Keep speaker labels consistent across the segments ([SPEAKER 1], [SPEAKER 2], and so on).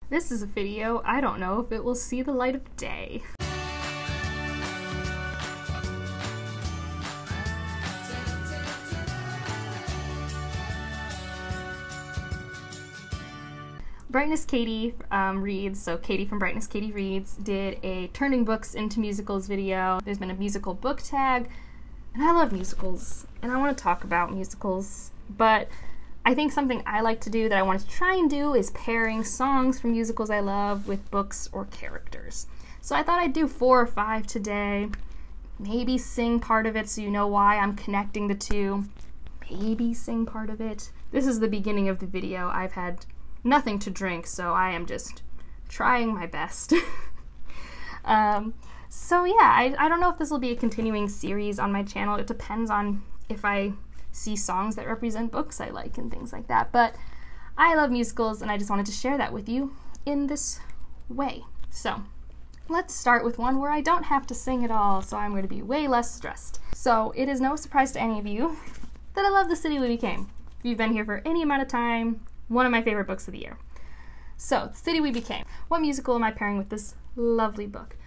[SPEAKER 1] This is a video I don't know if it will see the light of day. Brightness Katie Reads, so Katie from Brightness Katie Reads, did a Turning Books into Musicals video. There's been a musical book tag, and I love musicals, and I want to talk about musicals, but I think something I like to do that I want to try and do is pairing songs from musicals I love with books or characters. So I thought I'd do 4 or 5 today, maybe sing part of it so you know why I'm connecting the two, maybe sing part of it. This is the beginning of the video. I've had nothing to drink, so I am just trying my best. So yeah, I don't know if this will be a continuing series on my channel. It depends on if I see songs that represent books I like and things like that, but I love musicals and I just wanted to share that with you in this way. So let's start with one where I don't have to sing at all, so I'm going to be way less stressed. So it is no surprise to any of you that I love The City We Became. If you've been here for any amount of time, one of my favorite books of the year. So, The City We Became. What musical am I pairing with this lovely book?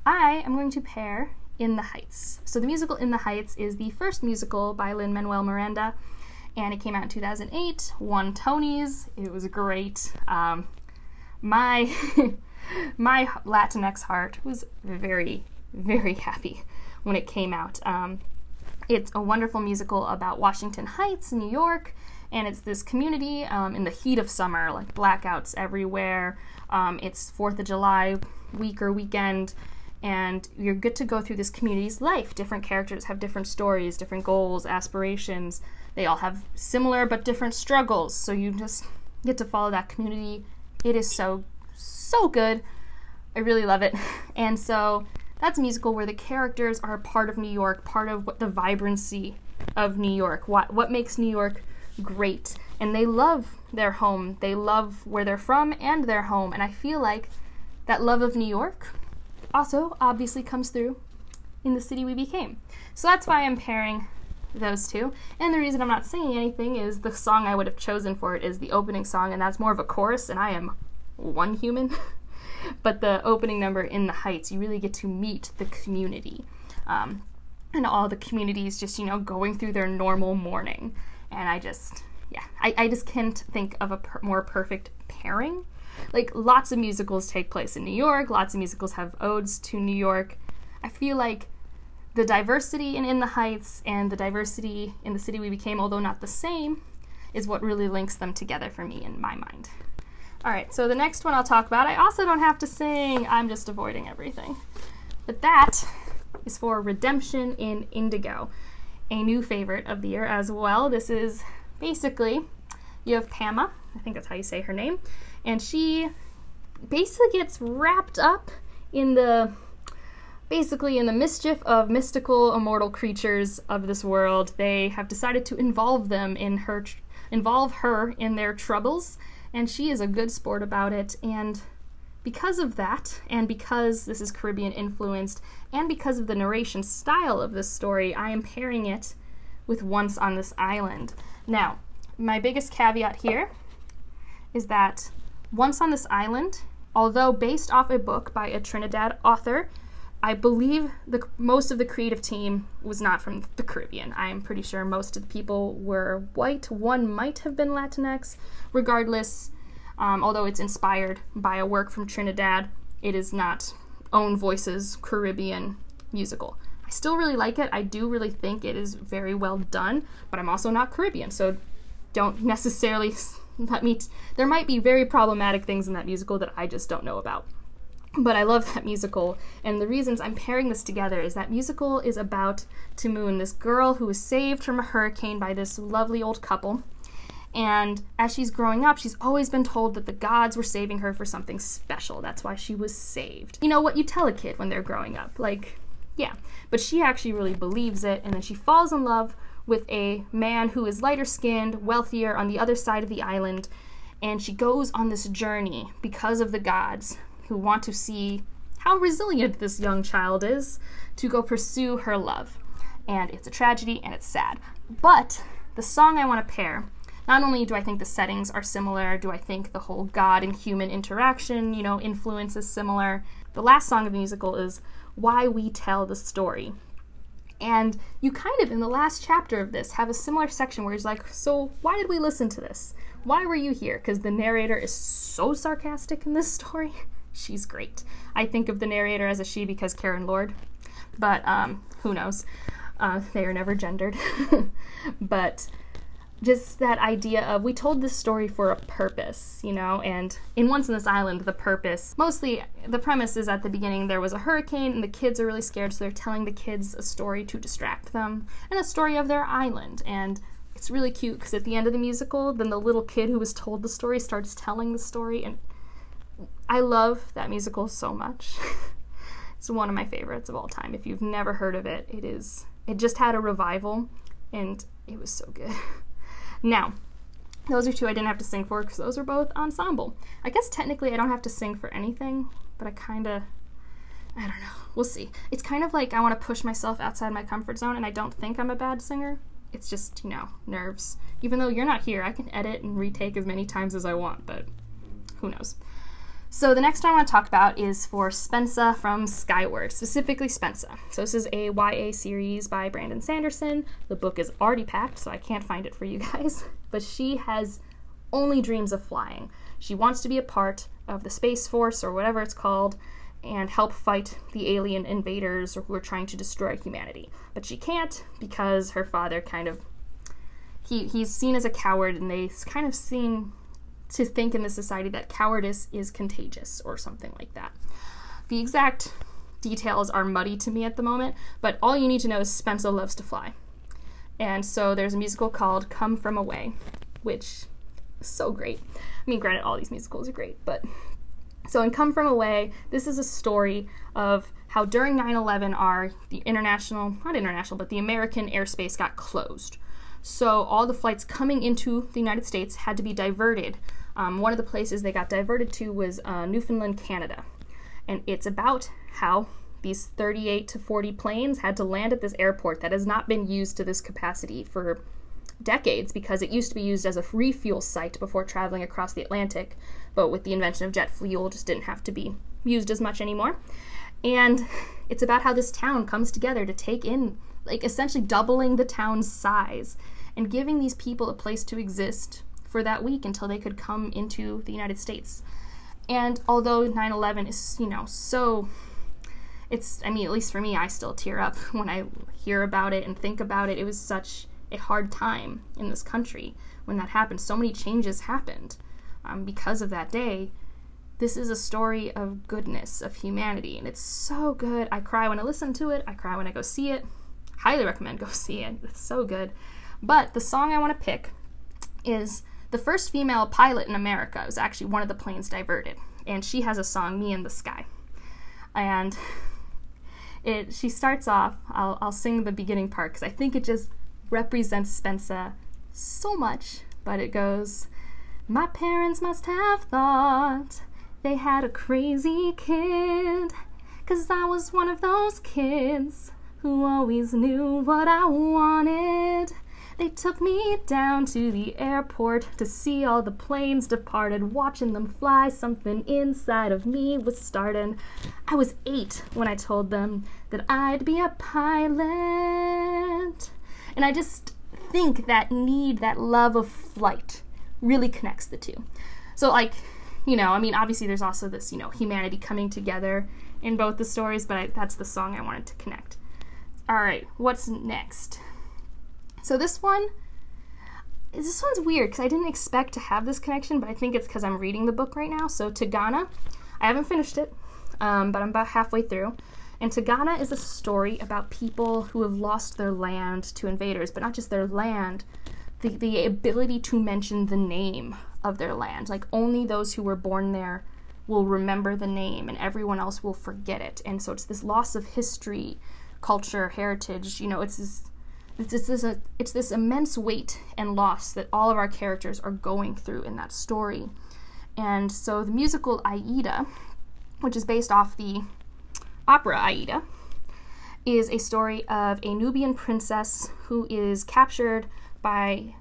[SPEAKER 1] I am going to pair In the Heights. So the musical In the Heights is the first musical by Lin-Manuel Miranda, and it came out in 2008, won Tonys. It was great. My Latinx heart was very, very happy when it came out. It's a wonderful musical about Washington Heights, New York, and it's this community in the heat of summer, like blackouts everywhere. It's 4th of July week or weekend, and you're good to go through this community's life. Different characters have different stories, different goals, aspirations. They all have similar but different struggles, so you just get to follow that community. It is so, so good. I really love it. And so that's a musical where the characters are part of New York, part of what the vibrancy of New York, what makes New York great, and they love their home. They love where they're from and their home, and I feel like that love of New York also obviously comes through in The City We Became. So that's why I'm pairing those two, and the reason I'm not singing anything is the song I would have chosen for it is the opening song, and that's more of a chorus, and I am one human. But the opening number, In the Heights, you really get to meet the community, and all the communities just, you know, going through their normal morning. And I just can't think of a more perfect pairing. Like, lots of musicals take place in New York, lots of musicals have odes to New York. I feel like the diversity in the Heights and the diversity in The City We Became, although not the same, is what really links them together for me in my mind. Alright, so the next one I'll talk about, I also don't have to sing, I'm just avoiding everything. But that is for Redemption in Indigo, a new favorite of the year as well. This is basically, you have Pama, I think that's how you say her name, and she basically gets wrapped up in the mischief of mystical, immortal creatures of this world. They have decided to involve her in their troubles, and she is a good sport about it, and because of that, and because this is Caribbean influenced, and because of the narration style of this story, I am pairing it with Once on This Island. Now, my biggest caveat here is that Once on This Island, although based off a book by a Trinidad author, I believe most of the creative team was not from the Caribbean. I am pretty sure most of the people were white. One might have been Latinx. Regardless, although it's inspired by a work from Trinidad, it is not Own Voices Caribbean musical. I still really like it. I do really think it is very well done, but I'm also not Caribbean, so don't necessarily there might be very problematic things in that musical that I just don't know about. But I love that musical, and the reasons I'm pairing this together is that musical is about Timoon, this girl who was saved from a hurricane by this lovely old couple. And as she's growing up, she's always been told that the gods were saving her for something special. That's why she was saved. You know what you tell a kid when they're growing up, like, yeah. But she actually really believes it, and then she falls in love with a man who is lighter skinned, wealthier, on the other side of the island, and she goes on this journey because of the gods who want to see how resilient this young child is to go pursue her love. And it's a tragedy and it's sad. But the song I want to pair not only do I think the settings are similar, do I think the whole God and human interaction, influence is similar. The last song of the musical is Why We Tell the Story. And you kind of, in the last chapter of this, have a similar section where he's like, so why did we listen to this? Why were you here? Because the narrator is so sarcastic in this story. She's great. I think of the narrator as a she because Karen Lord, but who knows? They are never gendered. But just that idea of we told this story for a purpose, and in Once on This Island, the purpose, mostly the premise is at the beginning there was a hurricane and the kids are really scared, so they're telling the kids a story to distract them and a story of their island. And it's really cute because at the end of the musical, then the little kid who was told the story starts telling the story, and I love that musical so much. It's one of my favorites of all time. If you've never heard of it, it just had a revival and it was so good. Now, those are two I didn't have to sing for because those are both ensemble. I guess technically I don't have to sing for anything, but I don't know. We'll see. It's kind of like I want to push myself outside my comfort zone, and I don't think I'm a bad singer. It's just, nerves. Even though you're not here, I can edit and retake as many times as I want, but who knows. So the next one I want to talk about is for Spensa from Skyward, specifically Spensa. So this is a YA series by Brandon Sanderson. The book is already packed, so I can't find it for you guys. But she has only dreams of flying. She wants to be a part of the Space Force, or whatever it's called, and help fight the alien invaders who are trying to destroy humanity. But she can't because her father he's seen as a coward, and they kind of seem to think in this society that cowardice is contagious or something like that. The exact details are muddy to me at the moment, but all you need to know is Spensa loves to fly. And so there's a musical called Come From Away, which is so great. I mean, granted, all these musicals are great, but so in Come From Away, this is a story of how during 9/11 the American airspace got closed. So all the flights coming into the United States had to be diverted. One of the places they got diverted to was Newfoundland, Canada. And it's about how these 38 to 40 planes had to land at this airport that has not been used to this capacity for decades, because it used to be used as a refuel site before traveling across the Atlantic. But with the invention of jet fuel, it just didn't have to be used as much anymore. And it's about how this town comes together to take in, essentially doubling the town's size and giving these people a place to exist for that week until they could come into the United States. And although 9/11 is, at least for me, I still tear up when I hear about it and think about it. It was such a hard time in this country when that happened. So many changes happened because of that day. This is a story of goodness, of humanity, and it's so good. I cry when I listen to it. I cry when I go see it. Highly recommend go see it. It's so good. But the song I want to pick is the first female pilot in America. It was actually one of the planes diverted, and she has a song, Me in the Sky. And she starts off, I'll sing the beginning part because I think it just represents Spensa so much, but it goes, my parents must have thought they had a crazy kid, 'cause I was one of those kids who always knew what I wanted. They took me down to the airport to see all the planes departed, watching them fly. Something inside of me was starting. I was 8 when I told them that I'd be a pilot. And I just think that that love of flight really connects the two. So obviously there's also this, humanity coming together in both the stories, but that's the song I wanted to connect. All right, what's next? So this one's weird because I didn't expect to have this connection, but I think it's because I'm reading the book right now. So Tigana, I haven't finished it, but I'm about halfway through. And Tigana is a story about people who have lost their land to invaders, but not just their land, the ability to mention the name of their land. Like, only those who were born there will remember the name, and everyone else will forget it. And so it's this loss of history, culture, heritage. It's this immense weight and loss that all of our characters are going through in that story. And so the musical Aida, which is based off the opera Aida, is a story of a Nubian princess who is captured by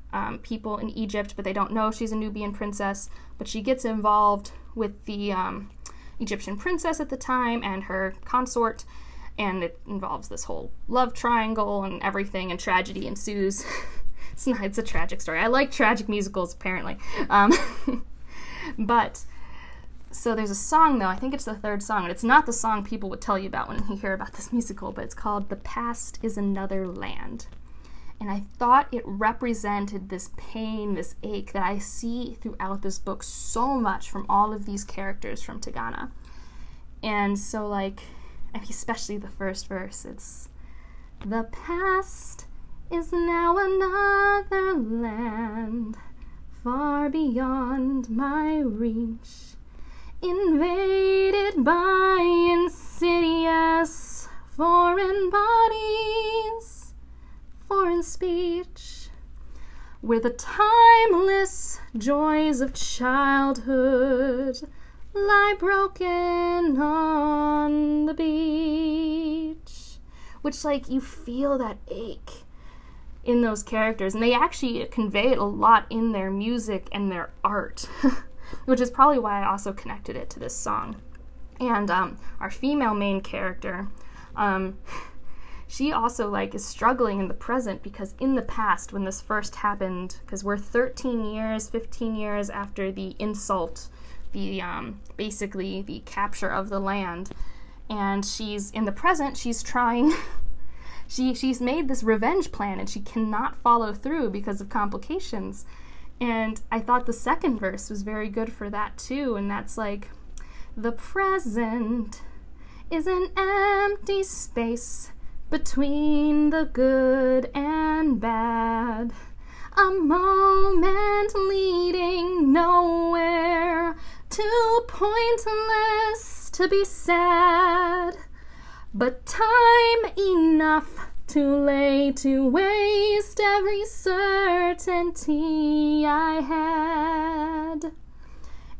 [SPEAKER 1] people in Egypt, but they don't know she's a Nubian princess. But she gets involved with the Egyptian princess at the time and her consort, and it involves this whole love triangle and everything, and tragedy ensues. It's a tragic story. I like tragic musicals, apparently. But, so there's a song, though, I think it's the third song, and it's not the song people would tell you about when you hear about this musical, but it's called The Past is Another Land. And I thought it represented this pain, this ache that I see throughout this book so much from all of these characters from Tigana. And so, like, I mean, especially the first verse, it's, the past is now another land, far beyond my reach, invaded by insidious foreign bodies, foreign speech, where the timeless joys of childhood lie broken on the beach. Which, like, you feel that ache in those characters, and they actually convey it a lot in their music and their art, which is probably why I also connected it to this song. And our female main character, she also, like, is struggling in the present, because in the past, when this first happened, because we're 13 years, 15 years after the insult, the basically the capture of the land, and she's in the present, she's trying she's made this revenge plan, and she cannot follow through because of complications. And I thought the second verse was very good for that too, and that's like, the present is an empty space between the good and bad, a moment leading nowhere, too pointless to be sad, but time enough too late to waste every certainty I had.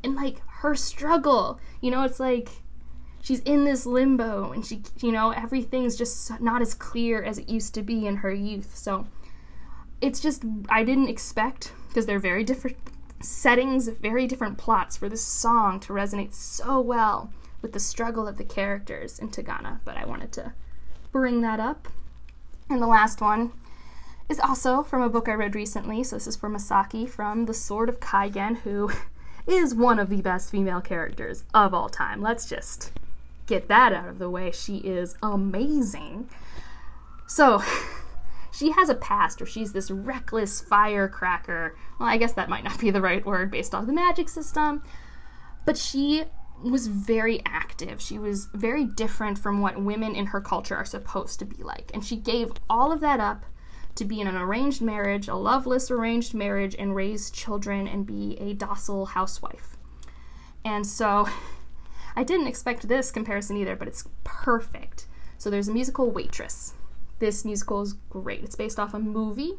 [SPEAKER 1] And, like, her struggle, you know, it's like she's in this limbo, and she, you know, everything's just not as clear as it used to be in her youth. So it's just, I didn't expect, because they're very different settings, very different plots, for this song to resonate so well with the struggle of the characters in Tigana, but I wanted to bring that up. And the last one is also from a book I read recently, so this is for Misaki, from The Sword of Kaigen, who is one of the best female characters of all time. Let's just get that out of the way. She is amazing. So, she has a past where she's this reckless firecracker. Well, I guess that might not be the right word based off the magic system, but she was very active. She was very different from what women in her culture are supposed to be like. And she gave all of that up to be in an arranged marriage, a loveless arranged marriage, and raise children and be a docile housewife. And so I didn't expect this comparison either, but it's perfect. So there's a musical, Waitress. This musical is great. It's based off a movie.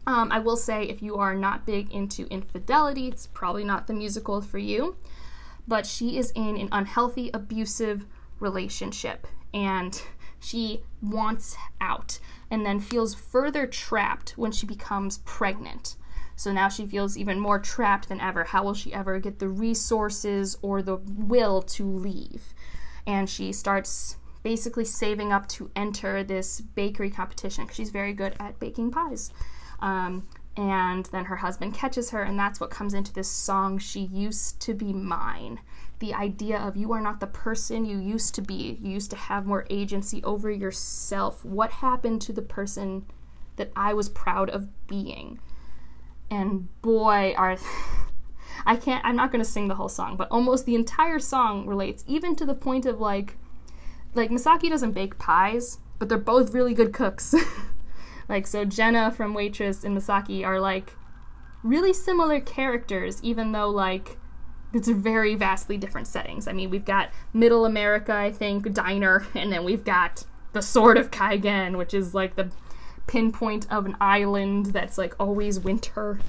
[SPEAKER 1] I will say, if you are not big into infidelity, it's probably not the musical for you. But she is in an unhealthy, abusive relationship, and she wants out, and then feels further trapped when she becomes pregnant. So now she feels even more trapped than ever. How will she ever get the resources or the will to leave? And she starts basically saving up to enter this bakery competition, because she's very good at baking pies. And then her husband catches her, and that's what comes into this song, She Used to Be Mine. The idea of, you are not the person you used to be. You used to have more agency over yourself. What happened to the person that I was proud of being? And boy, I'm not going to sing the whole song, but almost the entire song relates, even to the point of like Misaki doesn't bake pies, but they're both really good cooks. Like, so Jenna from Waitress and Misaki are, like, really similar characters, even though, like, it's very vastly different settings. I mean, we've got Middle America, I think, diner, and then we've got the Sword of Kaigen, which is, like, the pinpoint of an island that's, like, always winter,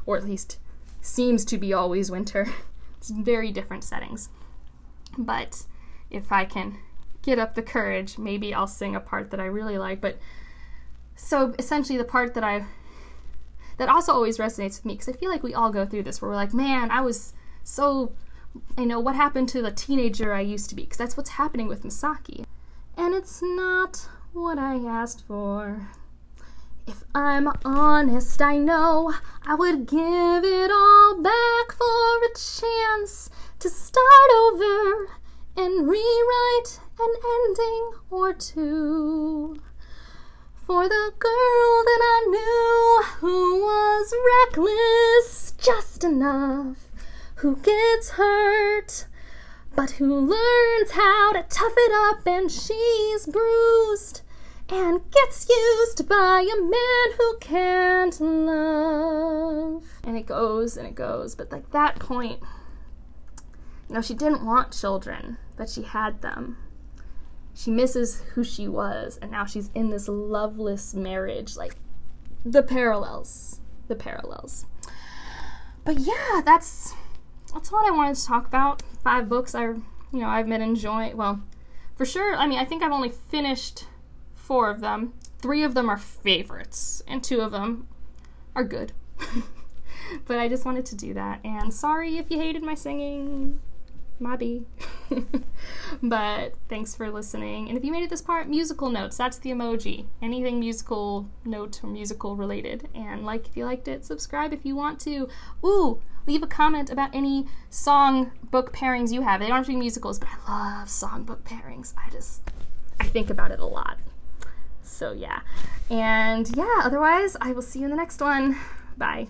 [SPEAKER 1] or at least seems to be always winter. It's very different settings. But if I can get up the courage, maybe I'll sing a part that I really like, but so essentially the part that that also always resonates with me, because I feel like we all go through this where we're like, man, I was so, what happened to the teenager I used to be? Because that's what's happening with Misaki. And it's not what I asked for. If I'm honest, I know I would give it all back for a chance to start over and rewrite an ending or two. For the girl that I knew who was reckless just enough, who gets hurt, but who learns how to tough it up, and she's bruised and gets used by a man who can't love. And it goes, but like that point, she didn't want children, but she had them. She misses who she was, and now she's in this loveless marriage, like the parallels. But yeah, that's what I wanted to talk about. 5 books I've been enjoying. Well, for sure, I think I've only finished 4 of them. 3 of them are favorites, and 2 of them are good. But I just wanted to do that, and sorry if you hated my singing. Maybe. But thanks for listening. And if you made it this part, musical notes, that's the emoji. Anything musical note or musical related. And like if you liked it, subscribe if you want to. Ooh, leave a comment about any song book pairings you have. They don't have to be musicals, but I love song book pairings. I think about it a lot. So yeah. And yeah, otherwise I will see you in the next one. Bye.